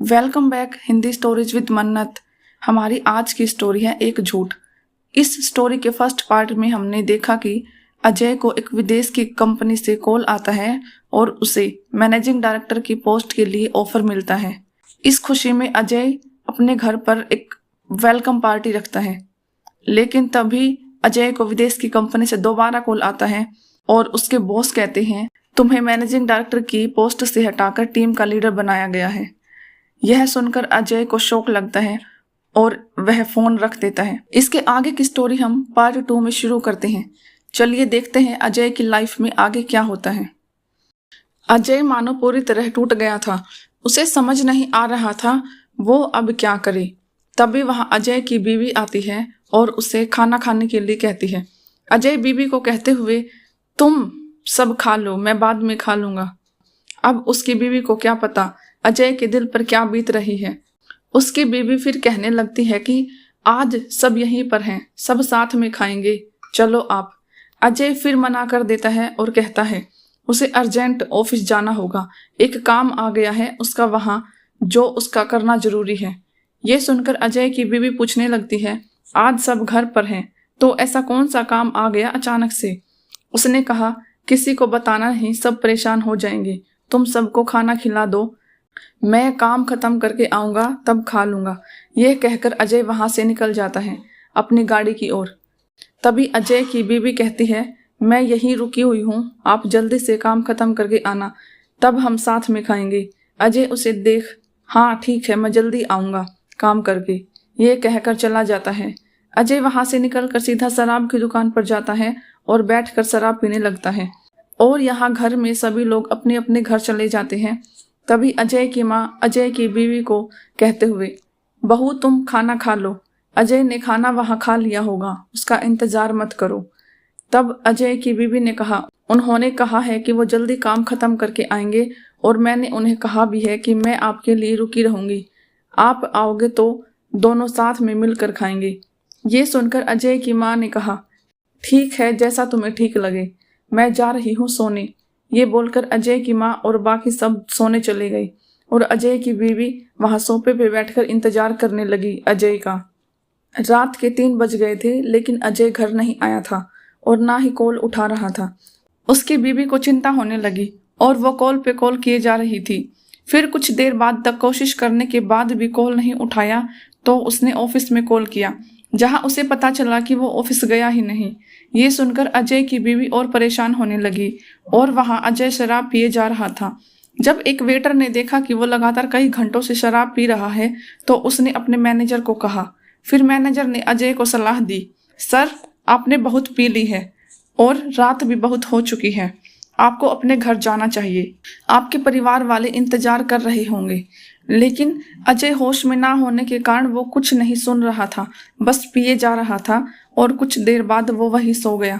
Welcome back Hindi stories with मन्नत। हमारी आज की स्टोरी है एक झूठ। इस स्टोरी के फर्स्ट पार्ट में हमने देखा कि अजय को एक विदेश की कंपनी से कॉल आता है और उसे मैनेजिंग डायरेक्टर की पोस्ट के लिए ऑफर मिलता है। इस खुशी में अजय अपने घर पर एक वेलकम पार्टी रखता है, लेकिन तभी अजय को विदेश की कंपनी से दोबारा कॉल आता है और उसके बॉस कहते हैं तुम्हें मैनेजिंग डायरेक्टर की पोस्ट से हटाकर टीम का लीडर बनाया गया है। यह सुनकर अजय को शौक लगता है और वह फोन रख देता है। इसके आगे की स्टोरी हम पार्ट 2 में शुरू करते हैं। चलिए देखते हैं अजय की लाइफ में आगे क्या होता है। अजय मानो पूरी तरह टूट गया था। उसे समझ नहीं आ रहा था वो अब क्या करे। तभी वहां अजय की बीवी आती है और उसे खाना खाने के लिए कहती है। अजय बीवी को कहते हुए तुम सब खा लो, मैं बाद में खा लूंगा। अब उसकी बीवी को क्या पता अजय के दिल पर क्या बीत रही है। उसकी बीवी फिर कहने लगती है कि आज सब यहीं पर हैं, सब साथ में खाएंगे, चलो आप। अजय फिर मना कर देता है और कहता है उसे अर्जेंट ऑफिस जाना होगा, एक काम आ गया है उसका वहां, जो उसका करना जरूरी है। ये सुनकर अजय की बीवी पूछने लगती है आज सब घर पर हैं तो ऐसा कौन सा काम आ गया अचानक से। उसने कहा किसी को बताना नहीं, सब परेशान हो जाएंगे, तुम सबको खाना खिला दो, मैं काम खत्म करके आऊंगा तब खा लूंगा। यह कहकर अजय वहां से निकल जाता है अपनी गाड़ी की ओर। तभी अजय की बीवी कहती है मैं यहीं रुकी हुई हूँ, आप जल्दी से काम खत्म करके आना, तब हम साथ में खाएंगे। अजय उसे देख हाँ ठीक है, मैं जल्दी आऊंगा काम करके, ये कहकर चला जाता है। अजय वहां से निकलकर सीधा शराब की दुकान पर जाता है और बैठकर शराब पीने लगता है। और यहाँ घर में सभी लोग अपने अपने घर चले जाते हैं। तभी अजय की माँ अजय की बीवी को कहते हुए बहू तुम खाना खा लो, अजय ने खाना वहां खा लिया होगा, उसका इंतजार मत करो। तब अजय की बीवी ने कहा उन्होंने कहा है कि वो जल्दी काम खत्म करके आएंगे और मैंने उन्हें कहा भी है कि मैं आपके लिए रुकी रहूंगी, आप आओगे तो दोनों साथ में मिलकर खाएंगे। ये सुनकर अजय की माँ ने कहा ठीक है, जैसा तुम्हें ठीक लगे, मैं जा रही हूँ सोने। ये बोलकर अजय की माँ और बाकी सब सोने चले गई और अजय की बीवी वहां सोफे पे बैठकर इंतजार करने लगी अजय का। रात के 3 बज गए थे लेकिन अजय घर नहीं आया था और ना ही कॉल उठा रहा था। उसकी बीवी को चिंता होने लगी और वो कॉल पे कॉल किए जा रही थी। फिर कुछ देर बाद तक कोशिश करने के बाद भी कॉल नहीं उठाया तो उसने ऑफिस में कॉल किया, जहां उसे पता चला कि वो ऑफिस गया ही नहीं। ये सुनकर अजय की बीवी और परेशान होने लगी और वहां अजय शराब पिए जा रहा था। जब एक वेटर ने देखा कि वो लगातार कई घंटों से शराब पी रहा है तो उसने अपने मैनेजर को कहा। फिर मैनेजर ने अजय को सलाह दी सर आपने बहुत पी ली है और रात भी बहुत हो चुकी है, आपको अपने घर जाना चाहिए, आपके परिवार वाले इंतजार कर रहे होंगे। लेकिन अजय होश में ना होने के कारण वो कुछ नहीं सुन रहा था, बस पिए जा रहा था और कुछ देर बाद वो वहीं सो गया।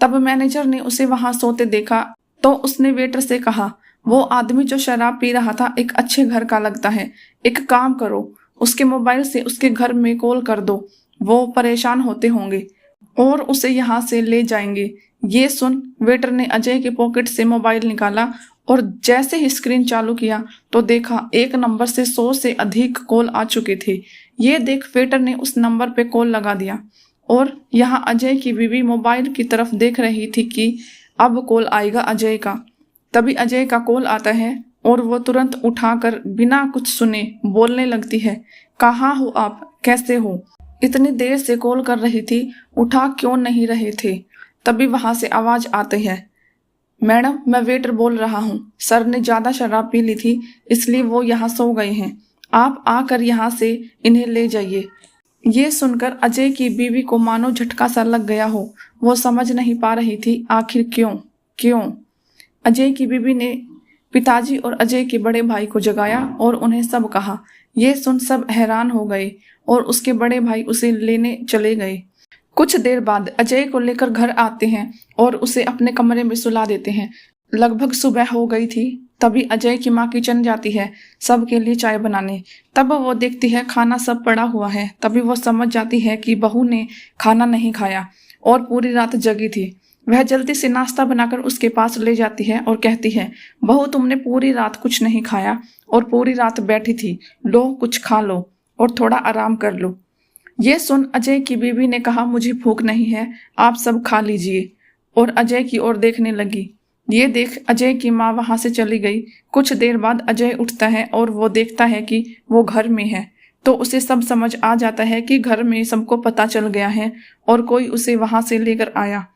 तब मैनेजर ने उसे वहां सोते देखा तो उसने वेटर से कहा वो आदमी जो शराब पी रहा था एक अच्छे घर का लगता है, एक काम करो उसके मोबाइल से उसके घर में कॉल कर दो, वो परेशान होते होंगे और उसे यहाँ से ले जाएंगे। ये सुन वेटर ने अजय के पॉकेट से मोबाइल निकाला और जैसे ही स्क्रीन चालू किया तो देखा एक नंबर से 100 से अधिक कॉल आ चुके थे। ये देख वेटर ने उस नंबर पे कॉल लगा दिया और यहाँ अजय की बीवी मोबाइल की तरफ देख रही थी कि अब कॉल आएगा अजय का। तभी अजय का कॉल आता है और वो तुरंत उठाकर बिना कुछ सुने बोलने लगती है कहाँ हो आप, कैसे हो, इतनी देर से कॉल कर रही थी, उठा क्यों नहीं रहे थे। तभी वहां से आवाज आती है मैडम मैं वेटर बोल रहा हूँ, सर ने ज्यादा शराब पी ली थी इसलिए वो यहाँ सो गए हैं, आप आकर यहाँ से इन्हें ले जाइए। ये सुनकर अजय की बीवी को मानो झटका सा लग गया हो, वो समझ नहीं पा रही थी आखिर क्यों। अजय की बीवी ने पिताजी और अजय के बड़े भाई को जगाया और उन्हें सब कहा। ये सुन सब हैरान हो गए और उसके बड़े भाई उसे लेने चले गए। कुछ देर बाद अजय को लेकर घर आते हैं और उसे अपने कमरे में सुला देते हैं। लगभग सुबह हो गई थी। तभी अजय की माँ किचन जाती है सबके लिए चाय बनाने। तब वो देखती है खाना सब पड़ा हुआ है। तभी वो समझ जाती है कि बहू ने खाना नहीं खाया और पूरी रात जगी थी। वह जल्दी से नाश्ता बनाकर उसके पास ले जाती है और कहती है, बहू तुमने पूरी रात कुछ नहीं खाया और पूरी रात बैठी थी, लो कुछ खा लो और थोड़ा आराम कर लो। ये सुन अजय की बीवी ने कहा, मुझे भूख नहीं है, आप सब खा लीजिए, और अजय की ओर देखने लगी। ये देख अजय की माँ वहां से चली गई। कुछ देर बाद अजय उठता है और वो देखता है कि वो घर में है, तो उसे सब समझ आ जाता है कि घर में सबको पता चल गया है और कोई उसे वहां से लेकर आया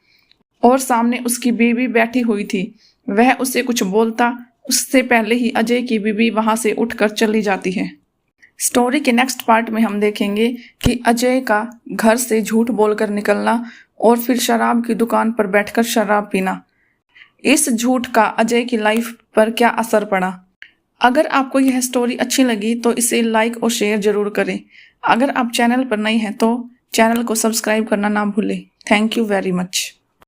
और सामने उसकी बीवी बैठी हुई थी। वह उसे कुछ बोलता उससे पहले ही अजय की बीवी वहां से उठकर चली जाती है। स्टोरी के नेक्स्ट पार्ट में हम देखेंगे कि अजय का घर से झूठ बोलकर निकलना और फिर शराब की दुकान पर बैठकर शराब पीना, इस झूठ का अजय की लाइफ पर क्या असर पड़ा। अगर आपको यह स्टोरी अच्छी लगी तो इसे लाइक और शेयर जरूर करें। अगर आप चैनल पर नए हैं तो चैनल को सब्सक्राइब करना ना भूलें। Thank you very much.